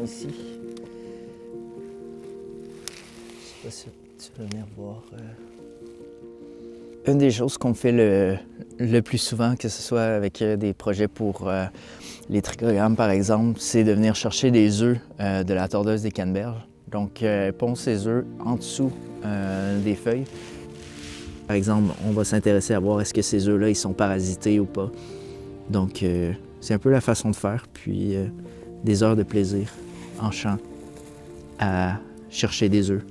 ici. Je sais pas si tu veux venir voir. Une des choses qu'on fait le plus souvent, que ce soit avec des projets pour les trichogrammes par exemple, c'est de venir chercher des œufs de la tordeuse des canneberges. Donc, pond ces œufs en dessous des feuilles. Par exemple, on va s'intéresser à voir est-ce que ces œufs-là, ils sont parasités ou pas. Donc, c'est un peu la façon de faire, puis des heures de plaisir en champ à chercher des œufs.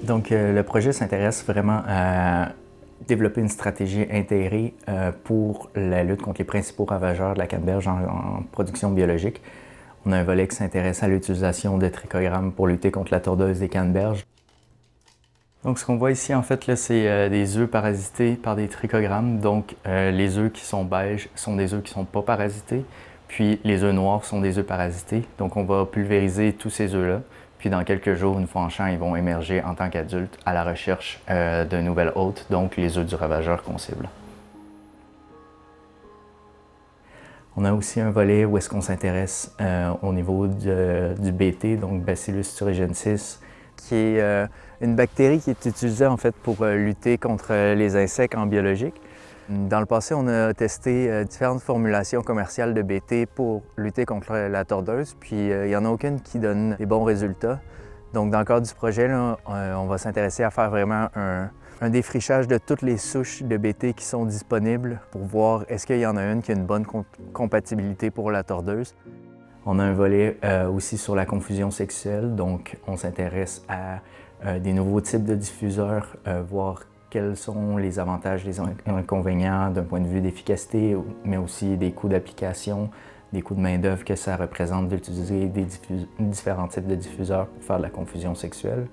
Donc, le projet s'intéresse vraiment à développer une stratégie intégrée pour la lutte contre les principaux ravageurs de la canneberge en production biologique. On a un volet qui s'intéresse à l'utilisation de trichogrammes pour lutter contre la tordeuse des canneberges. Donc, ce qu'on voit ici, en fait, là, c'est des œufs parasités par des trichogrammes. Donc, les œufs qui sont beiges sont des œufs qui ne sont pas parasités. Puis, les œufs noirs sont des œufs parasités. Donc, on va pulvériser tous ces œufs-là. Puis, dans quelques jours, une fois en champ, ils vont émerger en tant qu'adultes à la recherche de nouvelles hôtes, donc les œufs du ravageur qu'on cible. On a aussi un volet où est-ce qu'on s'intéresse au niveau du BT, donc Bacillus thuringiensis, qui est une bactérie qui est utilisée en fait pour lutter contre les insectes en biologique. Dans le passé, on a testé différentes formulations commerciales de BT pour lutter contre la tordeuse, puis il n'y en a aucune qui donne des bons résultats. Donc, dans le cadre du projet, là, on va s'intéresser à faire vraiment un défrichage de toutes les souches de BT qui sont disponibles pour voir est-ce qu'il y en a une qui a une bonne compatibilité pour la tordeuse. On a un volet aussi sur la confusion sexuelle, donc on s'intéresse à des nouveaux types de diffuseurs, voir quels sont les avantages, les inconvénients d'un point de vue d'efficacité, mais aussi des coûts d'application, des coûts de main-d'œuvre que ça représente d'utiliser différents types de diffuseurs pour faire de la confusion sexuelle.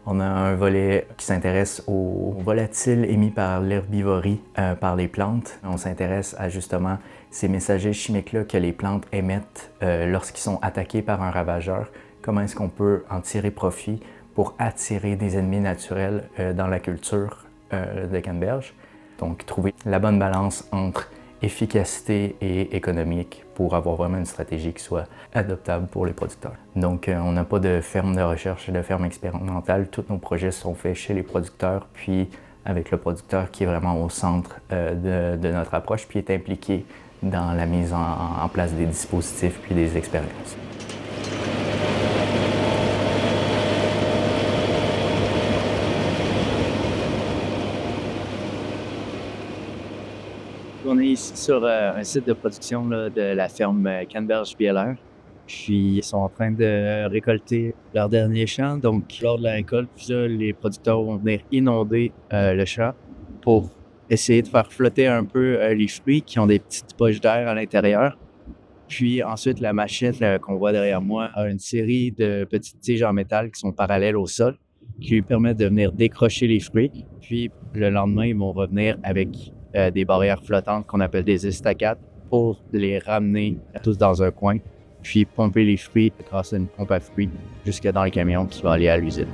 On a un volet qui s'intéresse aux volatiles émis par l'herbivorie par les plantes. On s'intéresse à justement ces messagers chimiques-là que les plantes émettent lorsqu'ils sont attaqués par un ravageur. Comment est-ce qu'on peut en tirer profit pour attirer des ennemis naturels dans la culture de canneberge. Donc, trouver la bonne balance entre efficacité et économique pour avoir vraiment une stratégie qui soit adoptable pour les producteurs. Donc, on n'a pas de ferme de recherche, de ferme expérimentale. Tous nos projets sont faits chez les producteurs, puis avec le producteur qui est vraiment au centre de notre approche, puis est impliqué dans la mise en place des dispositifs puis des expériences. On est ici sur un site de production là, de la ferme Canneberge BLR. Puis ils sont en train de récolter leur dernier champ. Donc, lors de la récolte, les producteurs vont venir inonder le champ pour essayer de faire flotter un peu les fruits qui ont des petites poches d'air à l'intérieur. Puis ensuite, la machine qu'on voit derrière moi a une série de petites tiges en métal qui sont parallèles au sol, qui lui permettent de venir décrocher les fruits. Puis le lendemain, ils vont revenir avec des barrières flottantes qu'on appelle des estacades pour les ramener tous dans un coin, puis pomper les fruits grâce à une pompe à fruits jusque dans le camion qui va aller à l'usine.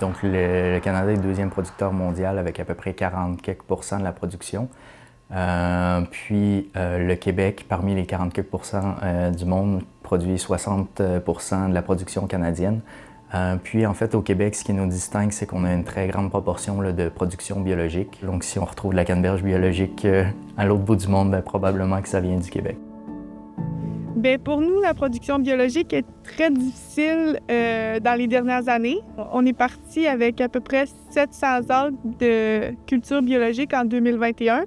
Donc, le Canada est le deuxième producteur mondial avec à peu près 40 quelques % de la production. Puis le Québec, parmi les 40 quelques % du monde, produit 60 % de la production canadienne. Puis en fait, au Québec, ce qui nous distingue, c'est qu'on a une très grande proportion là, de production biologique. Donc, si on retrouve de la canneberge biologique à l'autre bout du monde, probablement que ça vient du Québec. Bien, pour nous, la production biologique est très difficile dans les dernières années. On est parti avec à peu près 700 acres de culture biologique en 2021.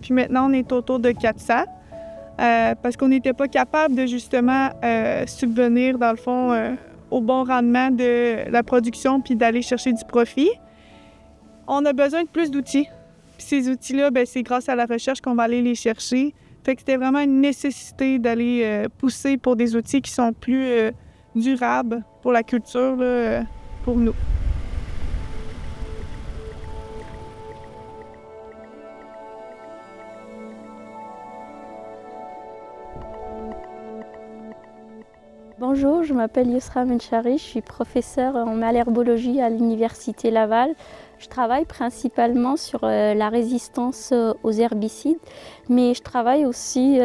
Puis maintenant, on est autour de 400. parce qu'on n'était pas capable de justement subvenir, dans le fond, au bon rendement de la production puis d'aller chercher du profit. On a besoin de plus d'outils. Puis ces outils-là, bien, c'est grâce à la recherche qu'on va aller les chercher. Fait que c'était vraiment une nécessité d'aller pousser pour des outils qui sont plus durables pour la culture, là, pour nous. Bonjour, je m'appelle Yousra Menchari, je suis professeure en malherbologie à l'Université Laval. Je travaille principalement sur la résistance aux herbicides, mais je travaille aussi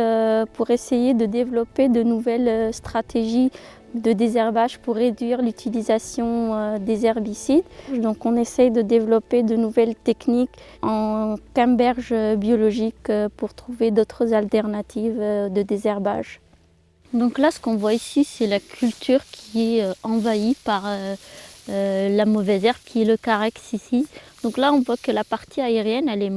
pour essayer de développer de nouvelles stratégies de désherbage pour réduire l'utilisation des herbicides. Donc on essaye de développer de nouvelles techniques en camberge biologique pour trouver d'autres alternatives de désherbage. Donc là, ce qu'on voit ici, c'est la culture qui est envahie par la mauvaise herbe, qui est le carex ici. Donc là, on voit que la partie aérienne, elle est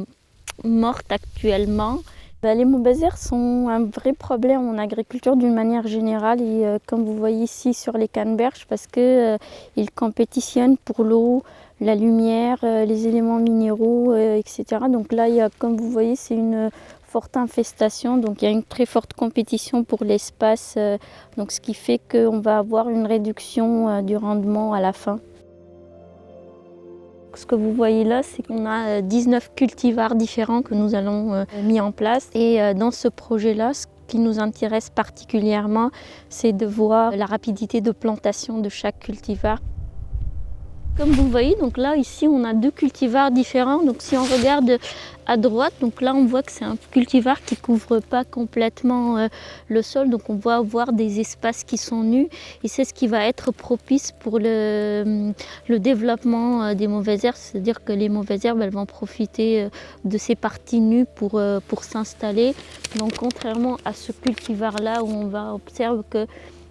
morte actuellement. Les mauvaises herbes sont un vrai problème en agriculture d'une manière générale et comme vous voyez ici sur les canneberges, parce qu'ils compétitionnent pour l'eau, la lumière, les éléments minéraux, etc. Donc là, comme vous voyez, c'est une forte infestation, donc il y a une très forte compétition pour l'espace, donc ce qui fait qu'on va avoir une réduction du rendement à la fin. Ce que vous voyez là, c'est qu'on a 19 cultivars différents que nous allons mis en place. Et dans ce projet-là, ce qui nous intéresse particulièrement, c'est de voir la rapidité de plantation de chaque cultivar. Comme vous voyez, donc là, ici, on a deux cultivars différents. Donc si on regarde à droite, donc là, on voit que c'est un cultivar qui ne couvre pas complètement le sol. Donc on va avoir des espaces qui sont nus. Et c'est ce qui va être propice pour le développement des mauvaises herbes. C'est-à-dire que les mauvaises herbes, elles vont profiter de ces parties nues pour s'installer. Donc contrairement à ce cultivar-là, où on va observer que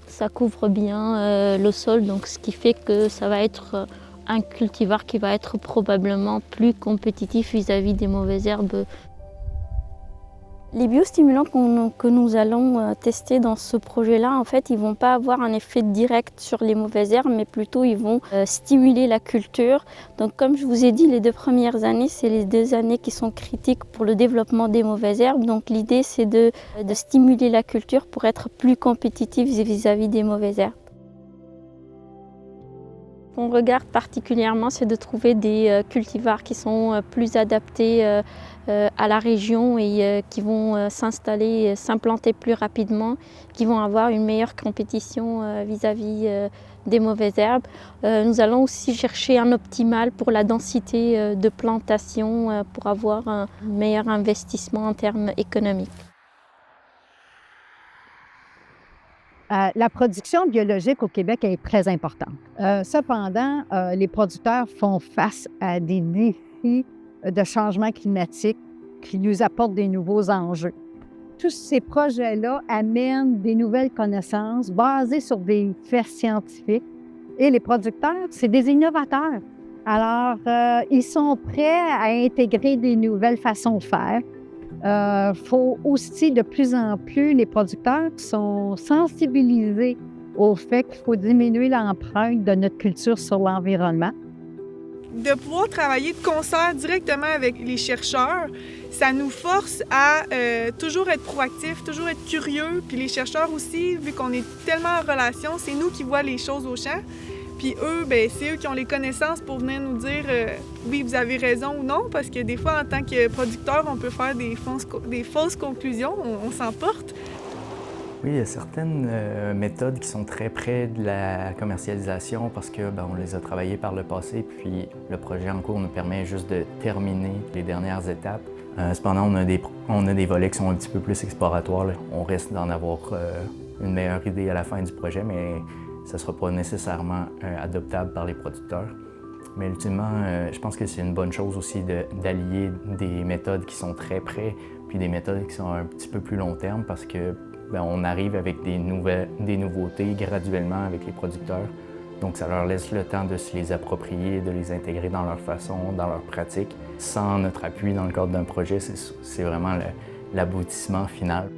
ça couvre bien le sol. Donc ce qui fait que ça va être un cultivar qui va être probablement plus compétitif vis-à-vis des mauvaises herbes. Les biostimulants que nous allons tester dans ce projet-là, en fait, ils ne vont pas avoir un effet direct sur les mauvaises herbes, mais plutôt ils vont stimuler la culture. Donc comme je vous ai dit, les 2 premières années, c'est les 2 années qui sont critiques pour le développement des mauvaises herbes. Donc l'idée, c'est de stimuler la culture pour être plus compétitif vis-à-vis des mauvaises herbes. Ce qu'on regarde particulièrement, c'est de trouver des cultivars qui sont plus adaptés à la région et qui vont s'installer, s'implanter plus rapidement, qui vont avoir une meilleure compétition vis-à-vis des mauvaises herbes. Nous allons aussi chercher un optimal pour la densité de plantation pour avoir un meilleur investissement en termes économiques. La production biologique au Québec est très importante. Cependant, les producteurs font face à des défis de changement climatique qui nous apportent des nouveaux enjeux. Tous ces projets-là amènent des nouvelles connaissances basées sur des faits scientifiques. Et les producteurs, c'est des innovateurs. Alors, ils sont prêts à intégrer des nouvelles façons de faire. Faut aussi de plus en plus, les producteurs sont sensibilisés au fait qu'il faut diminuer l'empreinte de notre culture sur l'environnement. De pouvoir travailler de concert directement avec les chercheurs, ça nous force à toujours être proactifs, toujours être curieux. Puis les chercheurs aussi, vu qu'on est tellement en relation, c'est nous qui voient les choses au champ. Puis eux, bien, c'est eux qui ont les connaissances pour venir nous dire oui, vous avez raison ou non, parce que des fois, en tant que producteur, on peut faire des fausses conclusions, on s'emporte. Oui, il y a certaines méthodes qui sont très près de la commercialisation parce que on les a travaillées par le passé, puis le projet en cours nous permet juste de terminer les dernières étapes. Cependant, on a des volets qui sont un petit peu plus exploratoires, là. On risque d'en avoir une meilleure idée à la fin du projet, mais ça ne sera pas nécessairement adoptable par les producteurs. Mais ultimement, je pense que c'est une bonne chose aussi d'allier des méthodes qui sont très près, puis des méthodes qui sont un petit peu plus long terme parce que on arrive avec des nouveautés graduellement avec les producteurs. Donc ça leur laisse le temps de se les approprier, de les intégrer dans leur façon, dans leur pratique. Sans notre appui dans le cadre d'un projet, c'est vraiment l'aboutissement final.